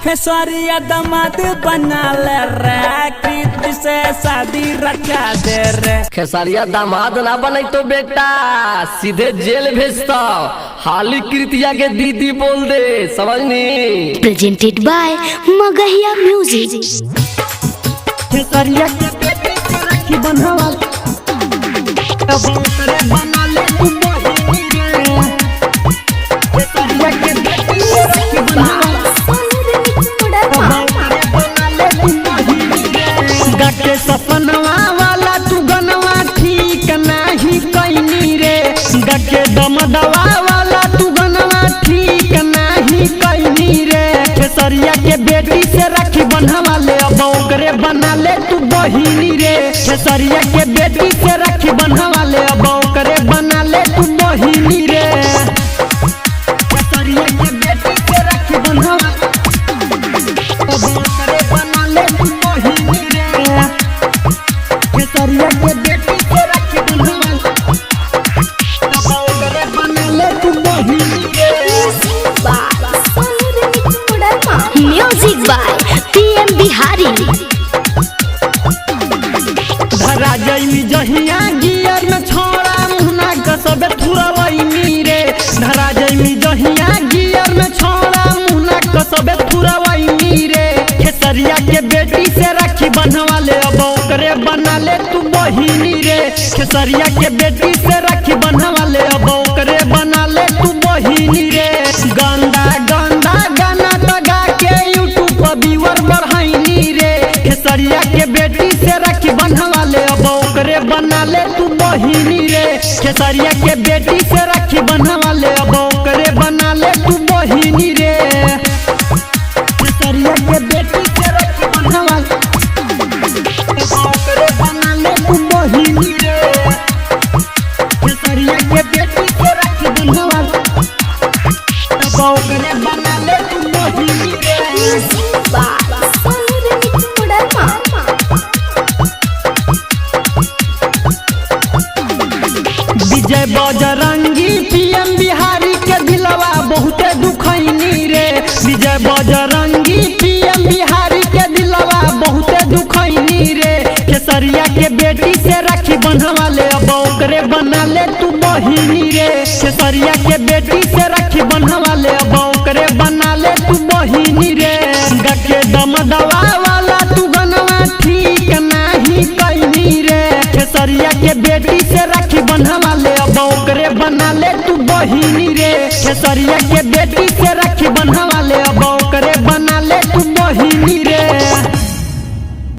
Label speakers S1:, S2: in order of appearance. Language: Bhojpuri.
S1: खेसरिया दामाद बना ले रे, कृति से शादी रचा दे रे।
S2: खेसरिया दामाद ना बने तो बेटा सीधे जेल भेजता। हाली कृतिया के दीदी बोल दे, समझनी।
S3: Presented by Magahiya music.
S1: Khesariya के बेटी से राखी बंधवा अब करे बना ले तू बहिनी रे। खेसरिया के बेटी से राखी बंधवा गके सपनवा वाला तू गनवा ठीक नाही कैनी रे। गके दमदवा वाला तू गनवा ठीक नाही कैनी रे। खेसरिया के बेटी से राखी बंधवा ले अब ओकरे बना ले तू बहिनी रे। खेसरिया के बेटी से राखी बंधवा ले अब ओकरे बना ले तू बहिनी रे। खेसरिया के बेटी से राखी बंधवा अब ओकरे बना ले तू बहिनी रे। खेसरिया के बेटी से राखी बंधवा अब ओकरे बना ले तू बहिनी रे।
S3: Music by PM Bihari.
S1: धरा जइमी जहिया गियर में छोड़ा मुहना कसबे थुरवइनी रे। धरा जइमी जहिया गियर में छोड़ा मुहना कसबे थुरवइनी रे। खेसरिया के बेटी से राखी बंधवा ले अब ओकरे बना ले तू बहिनी रे। खेसरिया के बेटी से राखी बंधवा ले अब ओकरे बना ले तू बहिनी रे। गंदा गंदा गाना लगा के यूट्यूब पर व्यूअर बढ़ाइनी रे। खेसरिया के बेटी से राखी बंधवा ले अब ओकरे बना ले तू बहिनी रे। खेसरिया के बेटी से राखी बंधवा ले अब ओकरे बना ले तू बहिनी रे। खेसरिया के बेटी से राखी बंधवा अब ओकरे बना ले तू बहिनी रे। खेसरिया के बेटी से राखी बंधवा अब ओकरे बना ले तू बहिनी रे। विजय बजरंगी पीएम बिहारी के दिलवा बहुते दुखैनी रे। विजय बजरंगी पीएम बिहारी के दिलवा बहुते दुखैनी रे। खेसरिया के बेटी से राखी बंधवा ले अब ओकरे बना ले तू बहिनी रे। खेसरिया के बेटी से राखी बंधवा ले अब ओकरे बना ले तू बहिनी रे। गके दमदवा वाला तू गनवा ठीक नाही कैनी रे। खेसरिया के बेटी से राखी बंधवा ले अब ओकरे बना ले तू बहिनी रे। खेसरिया के बेटी से राखी बंधवा ले अब ओकरे बना ले तू बहिनी रे।